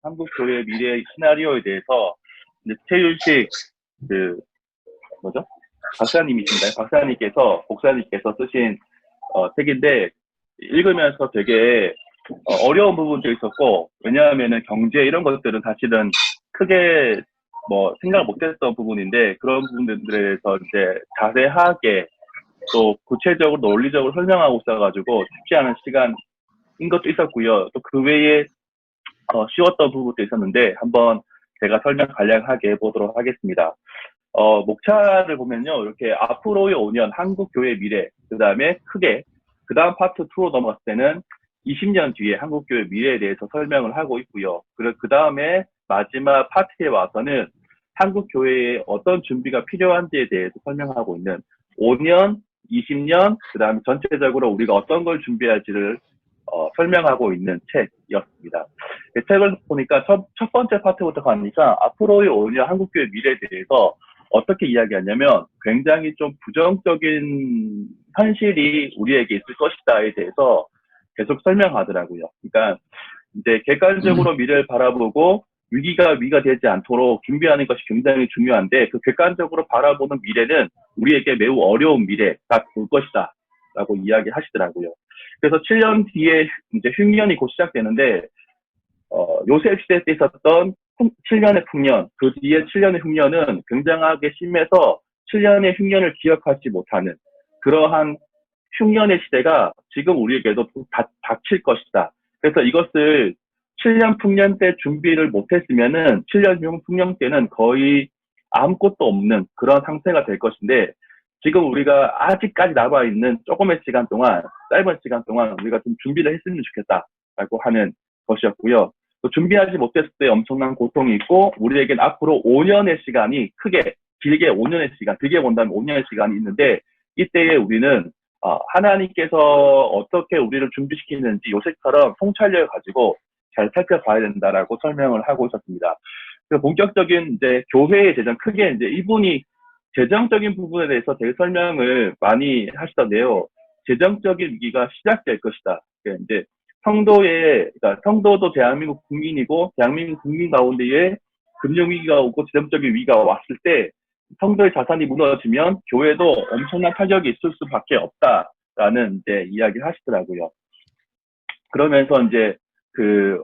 한국 교회 미래 시나리오에 대해서 이제 최윤식 그 뭐죠? 박사님이신가요? 박사님께서 목사님께서 쓰신 책인데 읽으면서 되게 어려운 부분도 있었고, 왜냐하면은 경제 이런 것들은 사실은 크게 뭐 생각 못했던 부분인데, 그런 부분들에 대해서 이제 자세하게 또 구체적으로 논리적으로 설명하고 있어가지고 쉽지 않은 시간인 것도 있었고요. 또 그 외에 쉬웠던 부분도 있었는데 한번 제가 설명 간략하게 해보도록 하겠습니다. 목차를 보면요, 이렇게 앞으로의 5년 한국 교회 미래, 그 다음에 크게, 그 다음 파트 2로 넘어갔을 때는 20년 뒤에 한국 교회 미래에 대해서 설명을 하고 있고요. 그리고 그 다음에 마지막 파트에 와서는 한국 교회에 어떤 준비가 필요한지에 대해서 설명하고 있는 5년, 20년, 그 다음에 전체적으로 우리가 어떤 걸 준비할지를 설명하고 있는 책이었습니다. 책을 보니까 첫 번째 파트부터 가니까 앞으로의 5년 한국교회 미래에 대해서 어떻게 이야기하냐면 굉장히 좀 부정적인 현실이 우리에게 있을 것이다에 대해서 계속 설명하더라고요. 그러니까 이제 객관적으로 미래를 바라보고 위가 되지 않도록 준비하는 것이 굉장히 중요한데, 그 객관적으로 바라보는 미래는 우리에게 매우 어려운 미래가 올 것이다 라고 이야기하시더라고요. 그래서 7년 뒤에 이제 흉년이 곧 시작되는데, 요셉 시대 때 있었던 7년의 풍년, 그 뒤에 7년의 흉년은 굉장하게 심해서 7년의 흉년을 기억하지 못하는 그러한 흉년의 시대가 지금 우리에게도 닥칠 것이다. 그래서 이것을 7년 풍년 때 준비를 못했으면은 7년 풍년 때는 거의 아무것도 없는 그런 상태가 될 것인데, 지금 우리가 아직까지 남아있는 조금의 시간 동안, 짧은 시간 동안 우리가 좀 준비를 했으면 좋겠다라고 하는 것이었고요. 또 준비하지 못했을 때 엄청난 고통이 있고, 우리에겐 앞으로 5년의 시간이 길게 5년의 시간, 길게 본다면 5년의 시간이 있는데, 이때에 우리는 하나님께서 어떻게 우리를 준비시키는지 요셉처럼 통찰력을 가지고 잘 살펴봐야 된다라고 설명을 하고 있었습니다. 그 본격적인 이제 교회의 재정, 크게 이제 이분이 재정적인 부분에 대해서 되게 설명을 많이 하시던데요. 재정적인 위기가 시작될 것이다. 이제 그러니까 성도도 대한민국 국민이고, 대한민국 국민 가운데에 금융위기가 오고 재정적인 위기가 왔을 때 성도의 자산이 무너지면 교회도 엄청난 타격이 있을 수밖에 없다라는 이제 이야기를 하시더라고요. 그러면서 이제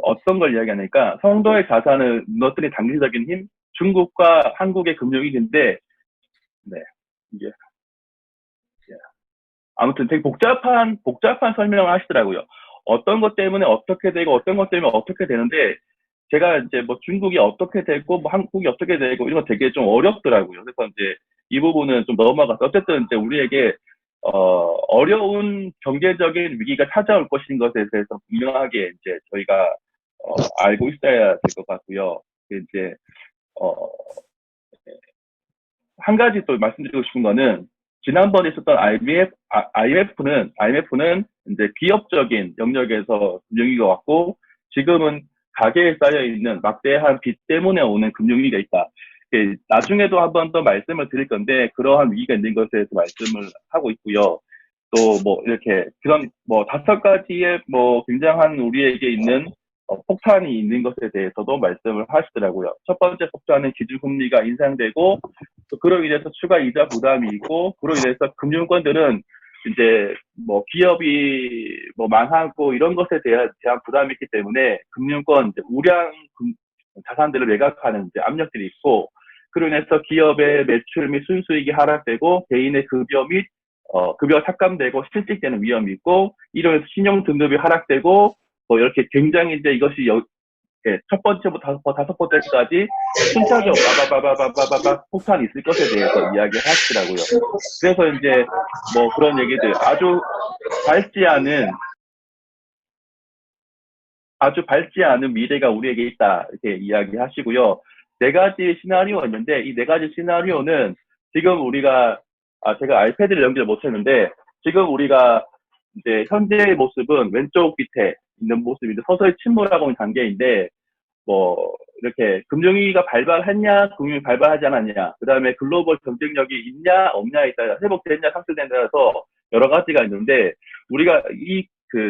어떤 걸 이야기하니까, 성도의 자산을 무너뜨린 단기적인 힘, 중국과 한국의 금융위기인데, 네, 이게 아무튼 되게 복잡한 설명을 하시더라고요. 어떤 것 때문에 어떻게 되고 어떤 것 때문에 어떻게 되는데, 제가 이제 뭐 중국이 어떻게 되고 뭐 한국이 어떻게 되고 이런 거 되게 좀 어렵더라고요. 그래서 이제 이 부분은 좀 넘어가서, 어쨌든 이제 우리에게 어려운 경제적인 위기가 찾아올 것인 것에 대해서 분명하게 이제 저희가 알고 있어야 될 것 같고요. 이제 어, 한 가지 또 말씀드리고 싶은 거는, 지난번에 있었던 IMF는 이제 기업적인 영역에서 금융위기가 왔고, 지금은 가계에 쌓여있는 막대한 빚 때문에 오는 금융위기가 있다. 나중에도 한번 더 말씀을 드릴 건데, 그러한 위기가 있는 것에 대해서 말씀을 하고 있고요. 또 뭐 이렇게 그런 뭐 5가지의 뭐 굉장한 우리에게 있는 폭탄이 있는 것에 대해서도 말씀을 하시더라고요. 첫 번째 폭탄은 기준금리가 인상되고, 또 그로 인해서 추가 이자 부담이 있고, 그로 인해서 금융권들은 이제 뭐 기업이 뭐 망하고 이런 것에 대한 부담이 있기 때문에 금융권 이제 우량 자산들을 매각하는 이제 압력들이 있고, 그로 인해서 기업의 매출 및 순수익이 하락되고, 개인의 급여 및 급여가 삭감되고 실직되는 위험이 있고, 이런 신용 등급이 하락되고, 뭐 이렇게 굉장히 이제 이것이 첫 번째부터 다섯 번째까지 순차적으로 바바바바바바바 폭탄이 있을 것에 대해서 이야기를 하시더라고요. 그래서 이제 뭐 그런 얘기들, 아주 밝지 않은 미래가 우리에게 있다, 이렇게 이야기하시고요. 4가지 시나리오가 있는데, 이 4가지 시나리오는 지금 우리가 제가 아이패드를 연결 못했는데, 지금 우리가 이제 현재의 모습은 왼쪽 밑에 있는 모습인데, 서서히 침몰하고 있는 단계인데, 뭐 이렇게 금융위기가 발발했냐, 금융이 발발하지 않았냐, 그 다음에 글로벌 경쟁력이 있냐 없냐에 따라, 회복됐냐 상실됐냐에 따라서 여러 가지가 있는데, 우리가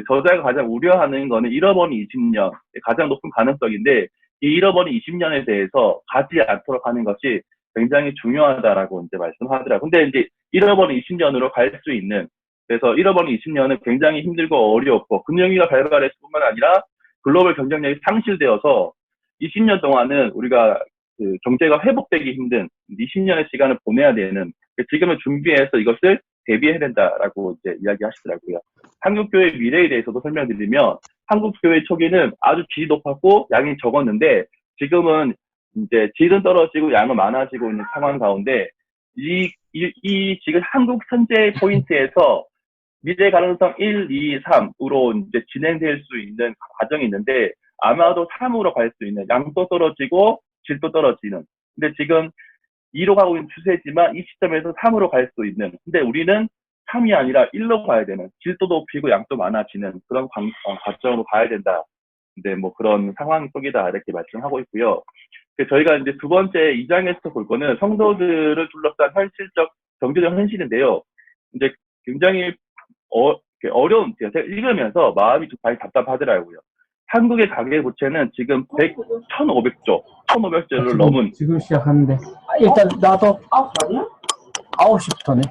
저자가 가장 우려하는 거는 잃어버린 20년, 가장 높은 가능성인데, 이 잃어버린 20년에 대해서 가지 않도록 하는 것이 굉장히 중요하다라고 이제 말씀하더라고요. 근데 이제 잃어버린 20년으로 갈 수 있는, 그래서 잃어버린 20년은 굉장히 힘들고 어렵고 금융위기가 발발했을 뿐만 아니라 글로벌 경쟁력이 상실되어서 20년 동안은 우리가 그 경제가 회복되기 힘든 20년의 시간을 보내야 되는, 지금은 준비해서 이것을 대비해야 된다라고 이제 이야기하시더라고요. 한국교회 미래에 대해서도 설명드리면, 한국교회 초기는 아주 질이 높았고 양이 적었는데 지금은 이제 질은 떨어지고 양은 많아지고 있는 상황 가운데, 지금 한국 현재 포인트에서 미래 가능성 1, 2, 3으로 이제 진행될 수 있는 과정이 있는데, 아마도 3으로 갈 수 있는, 양도 떨어지고 질도 떨어지는. 근데 지금 2로 가고 있는 추세지만 이 시점에서 3으로 갈 수 있는. 근데 우리는 3이 아니라 1로 가야 되는, 질도 높이고 양도 많아지는 그런 과정으로 가야 된다. 근데 뭐 그런 상황 속이다 이렇게 말씀하고 있고요. 저희가 이제 두 번째 2장에서 볼 거는 성도들을 둘러싼 현실적, 경제적 현실인데요. 이제 굉장히 어려운, 제가 읽으면서 마음이 좀 많이 답답하더라고요. 한국의 가계부채는 지금 1,500조를 넘은. 지금 시작하는데. 일단 나도 9시부터네.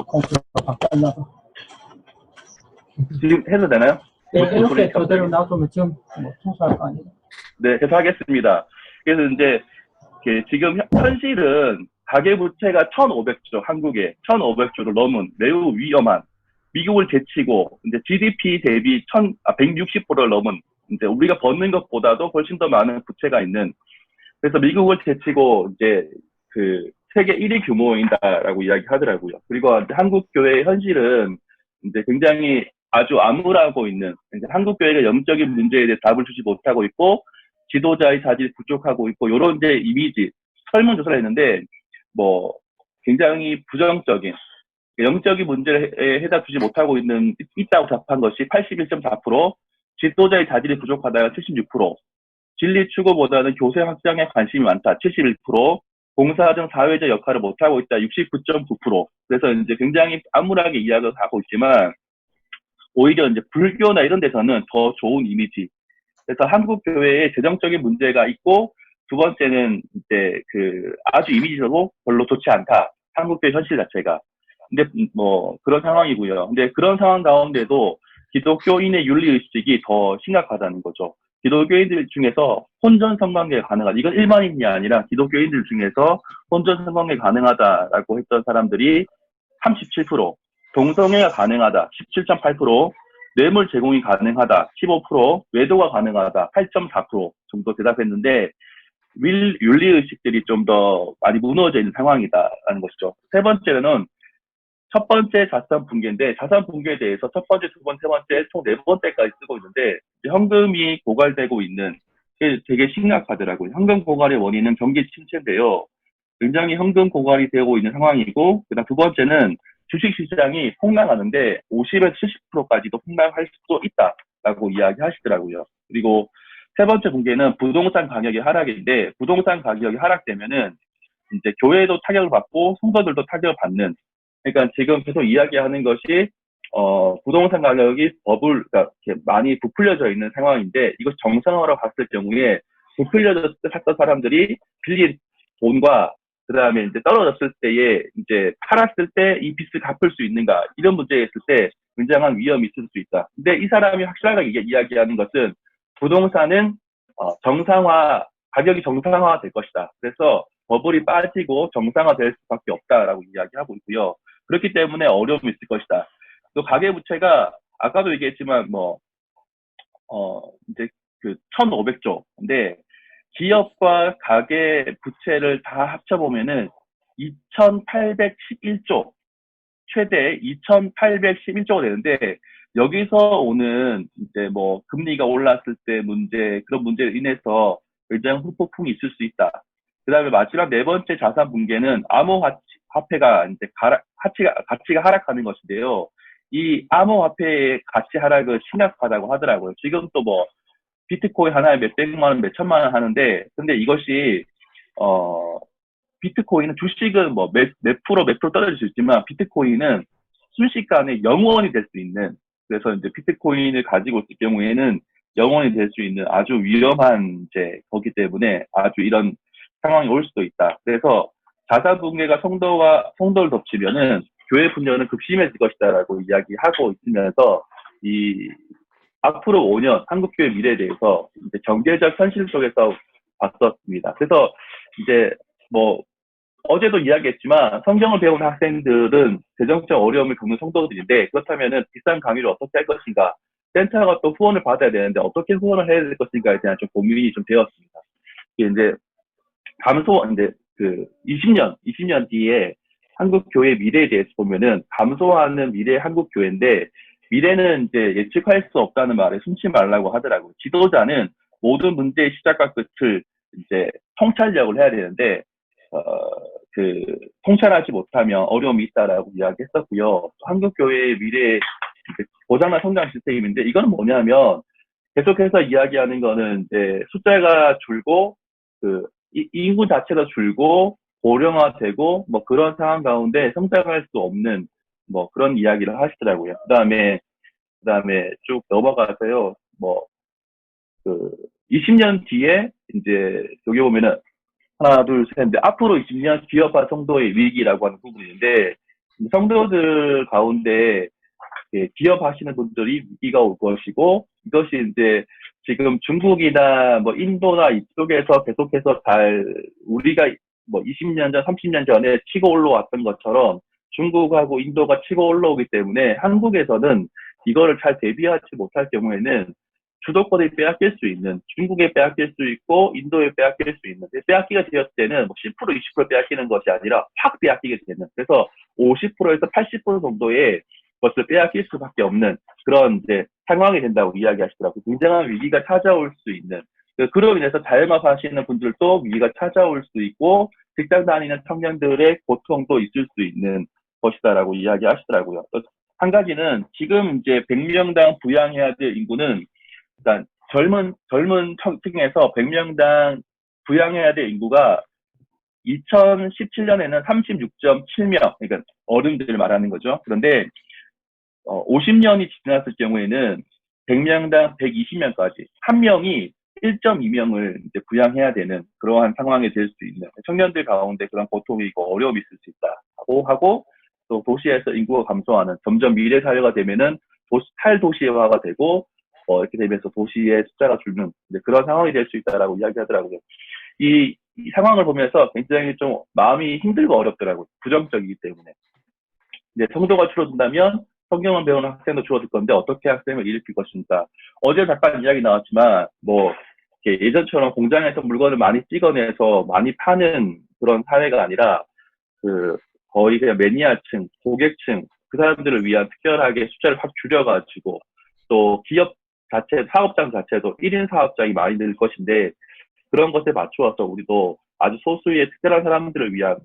컴퓨터 밖에 안 나가. 지금 해도 되나요? 네, 이렇게 그대로 놔두면 지금 뭐 청소할 거 아니에요? 네, 계속 하겠습니다. 그래서 이제 지금 현실은 가계부채가 1,500조, 한국에 1,500조를 넘은 매우 위험한, 미국을 제치고 이제 GDP 대비 160%를 넘은, 이제 우리가 버는 것보다도 훨씬 더 많은 부채가 있는, 그래서 미국을 제치고 이제 그 세계 1위 규모인다라고 이야기하더라고요. 그리고 한국 교회의 현실은 이제 굉장히 아주 암울하고 있는, 이제 한국 교회가 영적인 문제에 대해 답을 주지 못하고 있고 지도자의 자질이 부족하고 있고, 요런 이제 이미지, 설문조사를 했는데 뭐 굉장히 부정적인, 영적인 문제에 해답 주지 못하고 있다고 답한 것이 81.4%, 지도자의 자질이 부족하다가 76%, 진리 추구보다는 교세 확장에 관심이 많다 71%, 봉사 등 사회적 역할을 못하고 있다 69.9%. 그래서 이제 굉장히 암울하게 이야기를 하고 있지만, 오히려 이제 불교나 이런 데서는 더 좋은 이미지. 그래서 한국 교회에 재정적인 문제가 있고, 두 번째는 이제 아주 이미지적으로 별로 좋지 않다, 한국 교회 현실 자체가. 근데 뭐 그런 상황이고요. 근데 그런 상황 가운데도 기독교인의 윤리의식이 더 심각하다는 거죠. 기독교인들 중에서 혼전 성관계가 가능하다. 이건 일반인이 아니라 기독교인들 중에서 혼전 성관계가 가능하다라고 했던 사람들이 37%, 동성애가 가능하다 17.8%, 뇌물 제공이 가능하다 15%, 외도가 가능하다 8.4% 정도 대답했는데, 윤리의식들이 좀 더 많이 무너져 있는 상황이다라는 것이죠. 세 번째는 첫 번째 자산 붕괴인데, 자산 붕괴에 대해서 첫 번째, 두 번째, 세 번째, 총 네 번째까지 쓰고 있는데, 현금이 고갈되고 있는 게 되게 심각하더라고요. 현금 고갈의 원인은 경기 침체인데요. 굉장히 현금 고갈이 되고 있는 상황이고, 그다음 두 번째는 주식시장이 폭락하는데 50에서 70%까지도 폭락할 수도 있다라고 이야기하시더라고요. 그리고 세 번째 붕괴는 부동산 가격의 하락인데, 부동산 가격이 하락되면은 이제 교회도 타격을 받고 성도들도 타격을 받는, 그러니까 지금 계속 이야기하는 것이 부동산 가격이 그러니까 이렇게 많이 부풀려져 있는 상황인데, 이것 정상화로 봤을 경우에 부풀려졌을 때 샀던 사람들이 빌린 돈과 그다음에 이제 떨어졌을 때에 이제 팔았을 때 이 빚을 갚을 수 있는가, 이런 문제에 있을 때 굉장한 위험이 있을 수 있다. 근데 이 사람이 확실하게 이야기하는 것은 부동산은 가격이 정상화 될 것이다. 그래서 버블이 빠지고 정상화 될 수밖에 없다라고 이야기하고 있고요. 그렇기 때문에 어려움이 있을 것이다. 또 가계부채가 아까도 얘기했지만 이제 1,500조인데, 기업과 가계 부채를 다 합쳐보면은 2,811조, 최대 2,811조가 되는데, 여기서 오는 이제 뭐 금리가 올랐을 때 문제, 그런 문제로 인해서 굉장히 후폭풍이 있을 수 있다. 그 다음에 마지막 네 번째 자산 붕괴는 암호화폐가 이제 가치가 하락하는 것인데요. 이 암호화폐의 가치 하락은 심각하다고 하더라고요. 지금 또 뭐 비트코인 하나에 몇백만 원, 몇천만 원 하는데, 근데 이것이 비트코인은 주식은 뭐 몇 프로 떨어질 수 있지만, 비트코인은 순식간에 0원이 될 수 있는, 그래서 이제 비트코인을 가지고 있을 경우에는 영원히 될 수 있는 아주 위험한 이제 거기 때문에 아주 이런 상황이 올 수도 있다. 그래서 자사 붕괴가 성도를 덮치면은 교회 분열은 급심해질 것이다라고 이야기하고 있으면서 이 앞으로 5년 한국 교회 미래에 대해서 이제 경제적 현실 속에서 봤었습니다. 그래서 이제 뭐 어제도 이야기했지만 성경을 배우는 학생들은 재정적 어려움을 겪는 성도들인데 그렇다면은 비싼 강의를 어떻게 할 것인가? 센터가 또 후원을 받아야 되는데 어떻게 후원을 해야 될 것인가에 대한 좀 고민이 좀 되었습니다. 이게 이제 이제 그 20년 뒤에 한국 교회 미래에 대해서 보면은 감소하는 미래 한국 교회인데 미래는 이제 예측할 수 없다는 말에 숨지 말라고 하더라고요. 지도자는 모든 문제의 시작과 끝을 이제 통찰력을 해야 되는데 어, 그 통찰하지 못하면 어려움이 있다라고 이야기했었고요. 한국 교회의 미래 고장난 성장 시스템인데 이거는 뭐냐면 계속해서 이야기하는 거는 이제 숫자가 줄고 이 인구 자체가 줄고 고령화되고 뭐 그런 상황 가운데 성장할 수 없는 뭐 그런 이야기를 하시더라고요. 그다음에 쭉 넘어가서요. 뭐 그 20년 뒤에 이제 여기 보면은 하나 둘 셋인데 앞으로 20년 기업화 성도의 위기라고 하는 부분인데 성도들 가운데 기업하시는 분들이 위기가 올 것이고 이것이 이제 지금 중국이나 뭐 인도나 이쪽에서 계속해서 우리가 뭐 20년 전, 30년 전에 치고 올라왔던 것처럼 중국하고 인도가 치고 올라오기 때문에 한국에서는 이거를 잘 대비하지 못할 경우에는 주도권을 빼앗길 수 있는 중국에 빼앗길 수 있고 인도에 빼앗길 수 있는 빼앗기가 되었을 때는 뭐 10% 20% 빼앗기는 것이 아니라 확 빼앗기게 되는 그래서 50%에서 80% 정도의 것을 빼앗길 수밖에 없는 그런 이제 상황이 된다고 이야기하시더라고요. 굉장한 위기가 찾아올 수 있는 그로 인해서 자영업하시는 분들도 위기가 찾아올 수 있고 직장 다니는 청년들의 고통도 있을 수 있는 것이다라고 이야기하시더라고요. 한 가지는 지금 이제 100명당 부양해야 될 인구는 일단 젊은 층에서 100명당 부양해야 될 인구가 2017년에는 36.7명, 그러니까 어른들을 말하는 거죠. 그런데 50년이 지났을 경우에는 100명당 120명까지 한 명이 1.2명을 이제 부양해야 되는 그러한 상황이 될 수 있는 청년들 가운데 그런 고통이 있고 어려움이 있을 수 있다고 하고 또 도시에서 인구가 감소하는 점점 미래 사회가 되면은 탈도시화가 되고 이렇게 되면서 도시의 숫자가 줄는 그런 상황이 될 수 있다라고 이야기하더라고요. 이 상황을 보면서 굉장히 좀 마음이 힘들고 어렵더라고요. 부정적이기 때문에. 이제 성도가 줄어든다면 성경을 배우는 학생도 줄어들 건데 어떻게 학생을 일으킬 것인가. 어제 잠깐 이야기 나왔지만 뭐 예전처럼 공장에서 물건을 많이 찍어내서 많이 파는 그런 사회가 아니라 거의 그냥 매니아층, 고객층 그 사람들을 위한 특별하게 숫자를 확 줄여가지고 또 기업 자체, 사업장 자체도 1인 사업장이 많이 늘 것인데 그런 것에 맞추어서 우리도 아주 소수의 특별한 사람들을 위한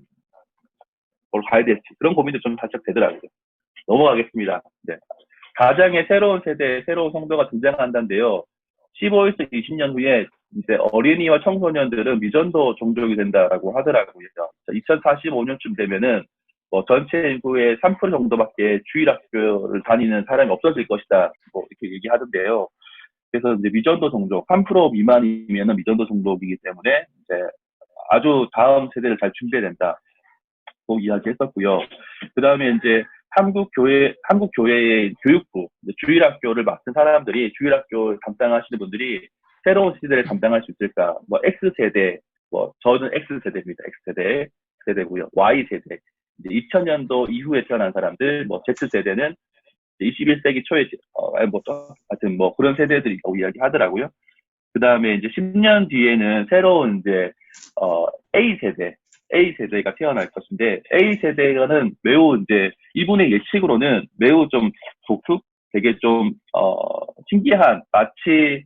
걸 가야 될지 그런 고민도 좀 살짝 되더라고요. 넘어가겠습니다. 네. 가장의 새로운 세대의 새로운 성도가 등장한다는데요. 15에서 20년 후에 이제 어린이와 청소년들은 미전도 종족이 된다라고 하더라고요. 2045년쯤 되면은 뭐 전체 인구의 3% 정도밖에 주일학교를 다니는 사람이 없어질 것이다. 뭐 이렇게 얘기하던데요. 그래서 이제 미전도 종족 3% 미만이면은 미전도 종족이기 때문에 이제 아주 다음 세대를 잘 준비해야 된다. 고 이야기했었고요. 그 다음에 이제 한국 교회의 교육부, 주일학교를 맡은 사람들이, 주일학교 담당하시는 분들이 새로운 시대를 담당할 수 있을까? 뭐, X세대, 저는 X세대입니다. X세대고요. Y세대. 이제 2000년도 이후에 태어난 사람들, 뭐, Z세대는 21세기 초에, 하여튼 뭐, 그런 세대들이라고 이야기 하더라고요. 그 다음에 이제 10년 뒤에는 새로운 이제, A세대가 태어날 것인데, A세대는 매우 이제, 이분의 예측으로는 매우 좀 되게 좀, 신기한, 마치,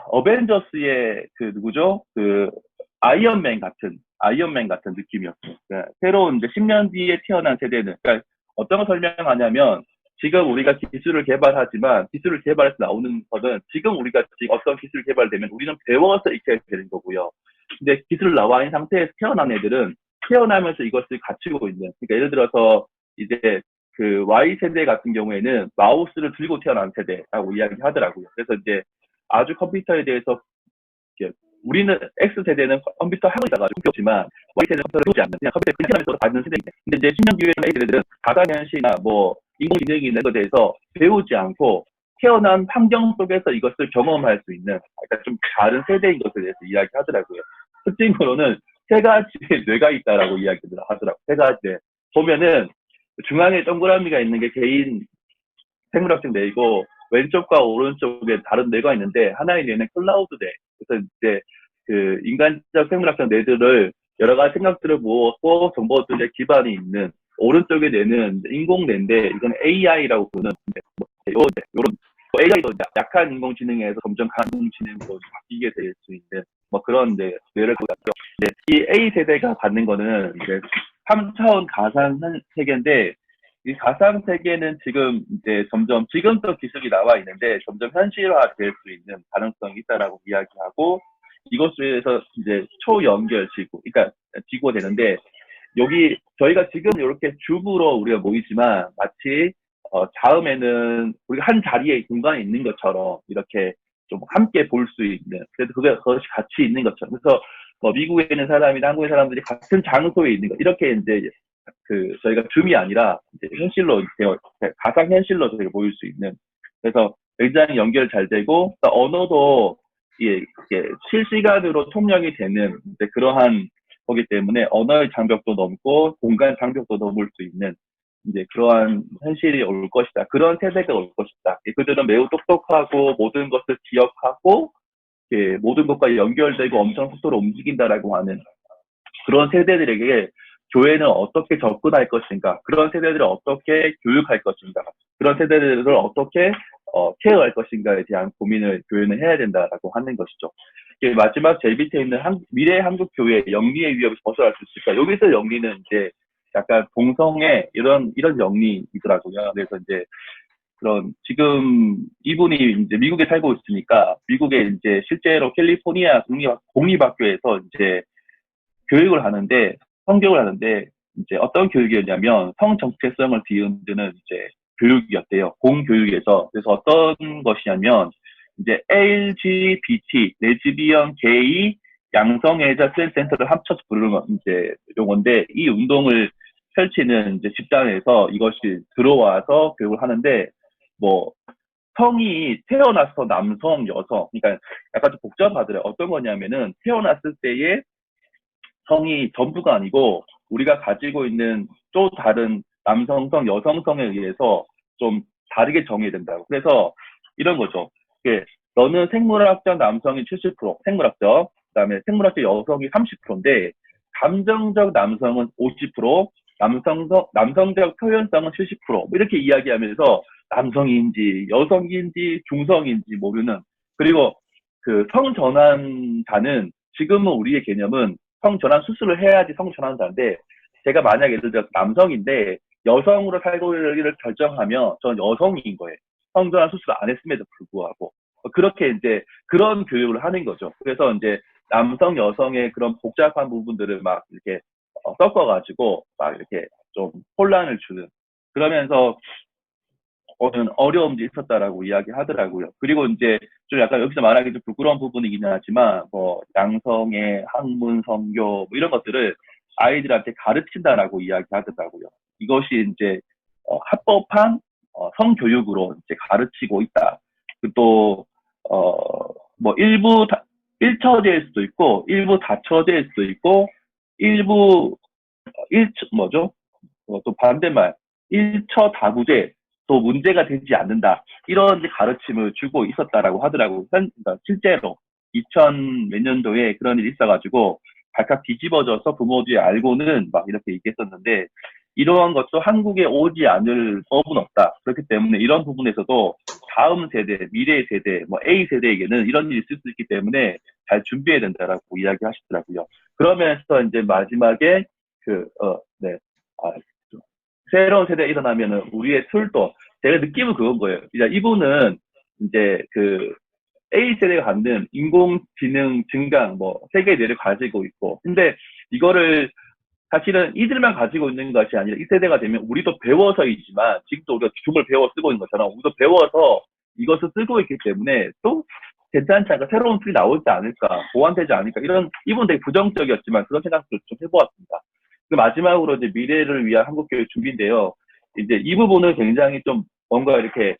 어벤져스의 누구죠? 아이언맨 같은 느낌이었어요. 그러니까 새로운 이제 10년 뒤에 태어난 세대는, 그러니까 어떤 걸 설명하냐면, 지금 우리가 기술을 개발하지만, 기술을 개발해서 나오는 것은, 지금 우리가 어떤 기술을 개발되면 우리는 배워서 익혀야 되는 거고요. 근데 기술 나와 있는 상태에서 태어난 애들은 태어나면서 이것을 갖추고 있는. 그러니까 예를 들어서 이제 그 Y세대 같은 경우에는 마우스를 들고 태어난 세대라고 이야기하더라고요. 그래서 이제 아주 컴퓨터에 대해서 우리는 X세대는 컴퓨터 하고 있다가 좀 배웠지만 Y세대는 컴퓨터를 배우지 않는 그냥 컴퓨터에 그냥 하면서 받는 세대인데 근데 이제 10년 뒤에 A세대들은 가상현실이나 뭐 인공지능이 있는 것에 대해서 배우지 않고 태어난 환경 속에서 이것을 경험할 수 있는 약간 좀 다른 세대인 것에 대해서 이야기하더라고요. 특징으로는 세 가지의 뇌가 있다라고 이야기를 하더라고요. 세 가지. 보면은 중앙에 동그라미가 있는 게 개인 생물학적 뇌이고 왼쪽과 오른쪽에 다른 뇌가 있는데 하나의 뇌는 클라우드 뇌. 그래서 이제 그 인간적 생물학적 뇌들을 여러 가지 생각들을 모았고 정보들의 기반이 있는 오른쪽의 뇌는 인공 뇌인데 이건 AI라고 부르는 요런 AI도 약한 인공지능에서 점점 강한 인공지능으로 바뀌게 될 수 있는 뭐 그런 뇌를 보였죠. 이 A 세대가 받는 거는 이제 3차원 가상 세계인데 이 가상 세계는 지금 이제 점점 지금도 기술이 나와 있는데 점점 현실화될 수 있는 가능성이 있다라고 이야기하고 이것에서 이제 초연결 지구, 그러니까 지구가 되는데 여기 저희가 지금 이렇게 줍으로 우리가 모이지만 마치 다음에는 우리가 한 자리에 공간이 있는 것처럼 이렇게 좀 함께 볼 수 있는 그래도 그것이 같이 있는 것처럼 그래서 뭐 미국에 있는 사람이나 한국의 사람들이 같은 장소에 있는 것 이렇게 이제 그 저희가 줌이 아니라 이제 현실로 가상 현실로 저희가 보일 수 있는 그래서 굉장히 연결 잘 되고 언어도 이게 실시간으로 통역이 되는 이제 그러한 거기 때문에 언어의 장벽도 넘고 공간 장벽도 넘을 수 있는 이제 그러한 현실이 올 것이다. 그런 세대가 올 것이다. 그들은 매우 똑똑하고 모든 것을 기억하고 모든 것과 연결되고 엄청 속도로 움직인다라고 하는 그런 세대들에게 교회는 어떻게 접근할 것인가, 그런 세대들을 어떻게 교육할 것인가, 그런 세대들을 어떻게 케어할 것인가에 대한 고민을 교회는 해야 된다라고 하는 것이죠. 마지막 제일 밑에 있는 미래 한국 교회 영리의 위협에서 벗어날 수 있을까? 여기서 영리는 이제 약간 동성애 이런 영리이더라고요. 그래서 이제 그런 지금 이분이 이제 미국에 살고 있으니까 미국에 이제 실제로 캘리포니아 공립학교에서 이제 교육을 하는데 성교육을 하는데 이제 어떤 교육이었냐면 성 정체성을 뒤흔드는 이제 교육이었대요. 공교육에서. 그래서 어떤 것이냐면 이제 LGBT 레즈비언 게이 양성애자 센터를 합쳐서 부르는 이제 용어인데 이 운동을 펼치는 이제 집단에서 이것이 들어와서 교육을 하는데 뭐 성이 태어나서 남성, 여성, 그러니까 약간 좀 복잡하더라고요. 어떤 거냐면은 태어났을 때에 성이 전부가 아니고 우리가 가지고 있는 또 다른 남성성, 여성성에 의해서 좀 다르게 정해야 된다고. 그래서 이런 거죠. 너는 생물학적 남성이 70%, 생물학적, 그다음에 생물학적 여성이 30%인데 감정적 남성은 50%, 남성적 표현성은 70%, 이렇게 이야기하면서 남성인지 여성인지 중성인지 모르는 그리고 그 성전환자는 지금은 우리의 개념은 성전환 수술을 해야지 성전환자인데 제가 만약에 예를 들어서 남성인데 여성으로 살고를 결정하면 전 여성인 거예요. 성전환 수술 안 했음에도 불구하고 그렇게 이제 그런 교육을 하는 거죠. 그래서 이제 남성 여성의 그런 복잡한 부분들을 막 이렇게 섞어가지고 막 이렇게 좀 혼란을 주는 그러면서 어려움도 있었다라고 이야기하더라고요. 그리고 이제 좀 약간 여기서 말하기 좀 부끄러운 부분이긴 하지만 뭐 양성의 학문 성교 뭐 이런 것들을 아이들한테 가르친다라고 이야기하더라고요. 이것이 이제 합법한 성교육으로 이제 가르치고 있다. 또 뭐 일부 일처제일 수도 있고 일부 다처제일 수도 있고 일부 뭐죠? 또 반대말 일처다구제 또 문제가 되지 않는다 이런 가르침을 주고 있었다라고 하더라고요. 그러니까 실제로 2000 몇 년도에 그런 일이 있어가지고 발칵 뒤집어져서 부모들이 알고는 막 이렇게 얘기했었는데 이러한 것도 한국에 오지 않을 법은 없다. 그렇기 때문에 이런 부분에서도 다음 세대, 미래 세대, 뭐 A 세대에게는 이런 일이 있을 수 있기 때문에 잘 준비해야 된다라고 이야기하시더라고요. 그러면서 이제 마지막에 네. 새로운 세대가 일어나면은 우리의 툴도 제가 느낌은 그건 거예요. 이분은 이제 그 A 세대가 갖는 인공지능 증강 뭐 세계의 뇌를 가지고 있고 근데 이거를 사실은 이들만 가지고 있는 것이 아니라 이 세대가 되면 우리도 배워서이지만 지금도 우리가 줌을 배워 쓰고 있는 것처럼 우리도 배워서 이것을 쓰고 있기 때문에 또 괜찮지 않을까, 새로운 툴이 나오지 않을까, 보완되지 않을까, 이런, 이분 되게 부정적이었지만 그런 생각도 좀 해보았습니다. 그 마지막으로 이제 미래를 위한 한국교육 준비인데요. 이제 이 부분은 굉장히 좀 뭔가 이렇게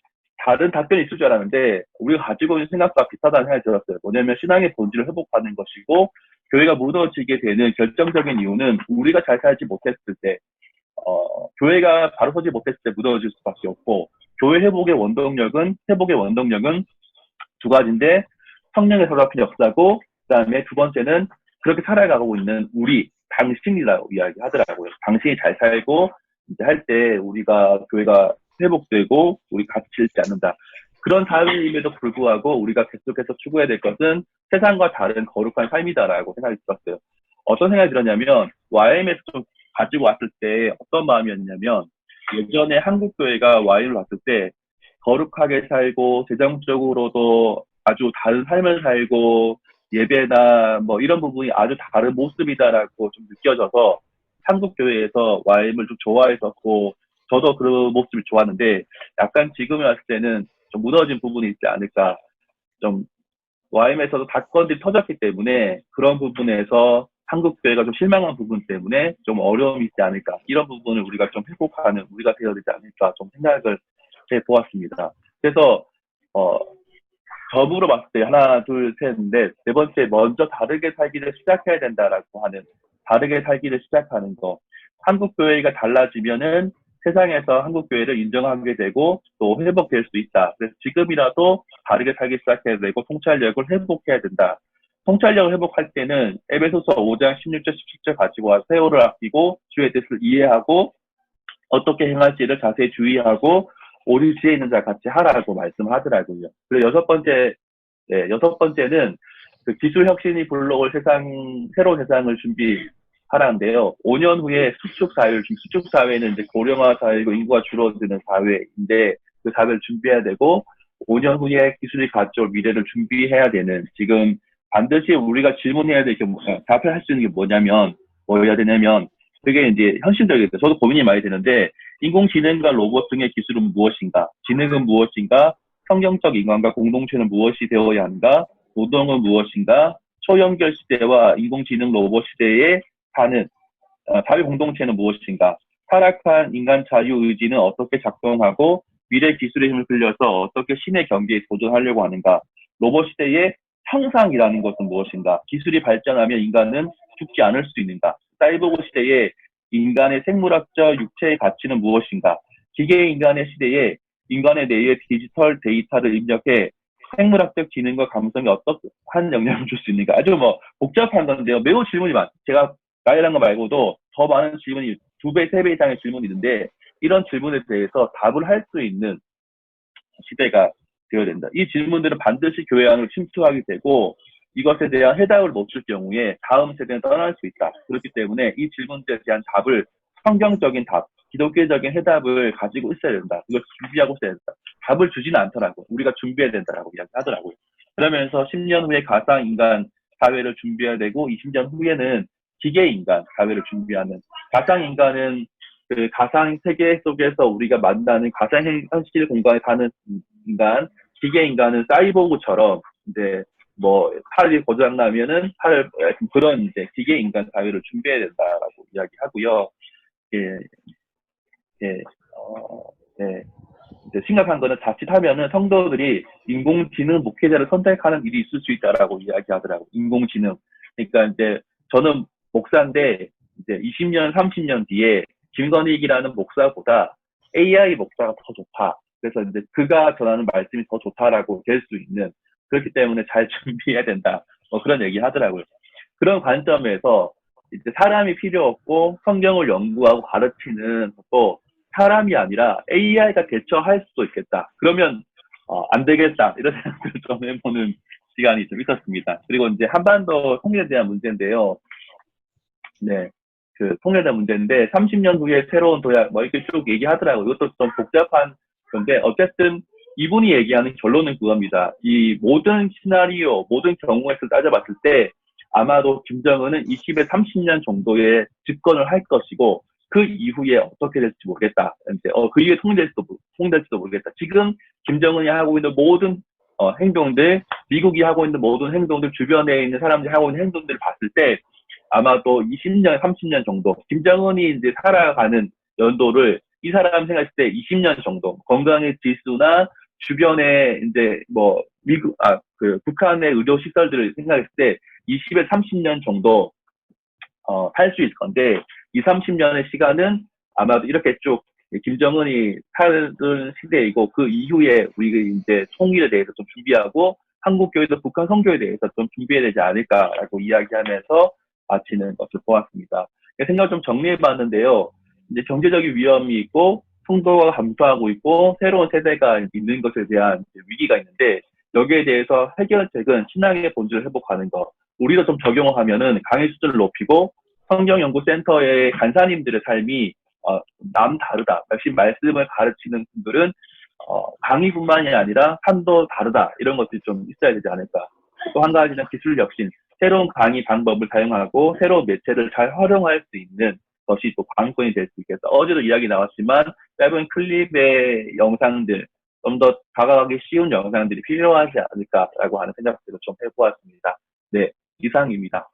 다른 답변이 있을 줄 알았는데 우리가 가지고 있는 생각과 비슷하다는 생각이 들었어요. 뭐냐면 신앙의 본질을 회복하는 것이고 교회가 무너지게 되는 결정적인 이유는 우리가 잘 살지 못했을 때, 교회가 바로 서지 못했을 때 무너질 수밖에 없고, 교회 회복의 원동력은 두 가지인데, 성령의 서랍힌 역사고, 그 다음에 두 번째는 그렇게 살아가고 있는 우리, 당신이라고 이야기하더라고요. 당신이 잘 살고, 이제 할 때 우리가, 교회가 회복되고, 우리 같이 잃지 않는다. 그런 삶임에도 불구하고 우리가 계속해서 추구해야 될 것은 세상과 다른 거룩한 삶이다라고 생각이 들었어요. 어떤 생각이 들었냐면, YM에서 좀 가지고 왔을 때 어떤 마음이었냐면, 예전에 한국교회가 YM을 왔을 때 거룩하게 살고 재정적으로도 아주 다른 삶을 살고 예배나 뭐 이런 부분이 아주 다른 모습이다라고 좀 느껴져서 한국교회에서 YM을 좀 좋아했었고, 저도 그 모습이 좋았는데 약간 지금에 왔을 때는 좀 무너진 부분이 있지 않을까. 좀 YM에서도 사건들이 터졌기 때문에 그런 부분에서 한국교회가 좀 실망한 부분 때문에 좀 어려움이 있지 않을까. 이런 부분을 우리가 좀 회복하는 우리가 되어야 되지 않을까 좀 생각을 해보았습니다. 그래서 접으로 봤을 때 하나, 둘, 셋, 넷, 네 번째 먼저 다르게 살기를 시작해야 된다라고 하는, 다르게 살기를 시작하는 거. 한국교회가 달라지면은 세상에서 한국교회를 인정하게 되고 또 회복될 수 있다. 그래서 지금이라도 다르게 살기 시작해야 되고 통찰력을 회복해야 된다. 통찰력을 회복할 때는 에베소서 5장 16절 17절 가지고 와 세월을 아끼고 주의 뜻을 이해하고 어떻게 행할지를 자세히 주의하고 오직 지혜 있는 자 같이 하라고 말씀하더라고요. 그리고 여섯 번째는 그 기술 혁신이 불러올 새로운 세상을 준비하라는데요. 5년 후에 수축 사회는 이제 고령화 사회이고 인구가 줄어드는 사회인데 그 사회를 준비해야 되고 5년 후에 기술이 가져올 미래를 준비해야 되는, 지금 반드시 우리가 질문해야 될 게 답할 수 있는 게 뭐 해야 되냐면 그게 이제 현실적이죠. 저도 고민이 많이 되는데 인공지능과 로봇 등의 기술은 무엇인가? 지능은 무엇인가? 성경적 인간과 공동체는 무엇이 되어야 하는가? 노동은 무엇인가? 초연결 시대와 인공지능 로봇 시대에 사는 사회 공동체는 무엇인가? 타락한 인간 자유의지는 어떻게 작동하고 미래 기술의 힘을 빌려서 어떻게 신의 경계에 도전하려고 하는가? 로봇 시대의 형상이라는 것은 무엇인가? 기술이 발전하면 인간은 죽지 않을 수 있는가? 사이보그 시대에 인간의 생물학적 육체의 가치는 무엇인가? 기계 인간의 시대에 인간의 뇌에 디지털 데이터를 입력해 생물학적 지능과 감성이 어떠한 영향을 줄 수 있는가? 아주 뭐 복잡한 건데요. 매우 질문이 제가 가이드한 거 말고도 더 많은 질문이 2배, 3배 이상의 질문이 있는데 이런 질문에 대해서 답을 할 수 있는 시대가 되어야 된다. 이 질문들은 반드시 교회 안으로 침투하게 되고 이것에 대한 해답을 못 줄 경우에 다음 세대는 떠날 수 있다. 그렇기 때문에 이 질문들에 대한 답을, 성경적인 답, 기독교적인 해답을 가지고 있어야 된다. 이걸 준비하고 있어야 된다. 답을 주지는 않더라고요. 우리가 준비해야 된다라고 이야기하더라고요. 그러면서 10년 후에 가상인간 사회를 준비해야 되고 20년 후에는 기계인간 사회를 준비하는, 가상인간은 그 가상 세계 속에서 우리가 만나는 가상 현실 공간에 사는 인간, 기계인간은 사이보그처럼 이제 뭐 팔이 고장 나면은 그런 이제 기계 인간 사회를 준비해야 된다라고 이야기하고요. 예, 예, 예. 이제 심각한 거는 자칫하면은 성도들이 인공지능 목회자를 선택하는 일이 있을 수 있다라고 이야기하더라고. 인공지능. 그러니까 이제 저는 목사인데 이제 20년, 30년 뒤에 김건익이라는 목사보다 AI 목사가 더 좋다. 그래서 이제 그가 전하는 말씀이 더 좋다라고 될 수 있는, 그렇기 때문에 잘 준비해야 된다. 뭐 그런 얘기 하더라고요. 그런 관점에서 이제 사람이 필요 없고 성경을 연구하고 가르치는 것도 사람이 아니라 AI가 대처할 수도 있겠다. 그러면 안 되겠다. 이런 생각을 좀 해보는 시간이 좀 있었습니다. 그리고 이제 한반도 통일에 대한 문제인데요. 네. 그 통일에 대한 문제인데 30년 후에 새로운 도약 뭐 이렇게 쭉 얘기하더라고요. 이것도 좀 복잡한 건데 어쨌든 이분이 얘기하는 결론은 그겁니다. 이 모든 시나리오, 모든 경우에서 따져봤을 때 아마도 김정은은 20에 30년 정도의 집권을 할 것이고 그 이후에 어떻게 될지 모르겠다. 이제 그 이후에 통일될지도 모르겠다. 지금 김정은이 하고 있는 모든 행동들, 미국이 하고 있는 모든 행동들, 주변에 있는 사람들이 하고 있는 행동들을 봤을 때 아마도 20년, 30년 정도 김정은이 이제 살아가는 연도를 이 사람 생각했을 때 20년 정도 건강의 지수나 주변에 이제 뭐 북한의 의료 시설들을 생각했을 때 20에 30년 정도 살 수 있을 건데 2, 30년의 시간은 아마도 이렇게 쭉 김정은이 살던 시대이고 그 이후에 우리가 이제 통일에 대해서 좀 준비하고 한국 교회도 북한 선교에 대해서 좀 준비해야 되지 않을까라고 이야기하면서 마치는 것을 보았습니다. 생각을 좀 정리해봤는데요. 이제 경제적인 위험이 있고 성도가 감소하고 있고 새로운 세대가 있는 것에 대한 위기가 있는데 여기에 대해서 해결책은 신앙의 본질을 회복하는 것. 우리도 좀 적용을 하면은 강의 수준을 높이고 성경연구센터의 간사님들의 삶이 다르다. 역시 말씀을 가르치는 분들은 강의뿐만이 아니라 삶도 다르다. 이런 것들이 좀 있어야 되지 않을까. 또 한 가지는 기술 혁신. 새로운 강의 방법을 사용하고 새로운 매체를 잘 활용할 수 있는 것이 또 관건이 될 수 있겠다. 어제도 이야기 나왔지만 짧은 클립의 영상들, 좀 더 다가가기 쉬운 영상들이 필요하지 않을까라고 하는 생각들을 좀 해보았습니다. 네, 이상입니다.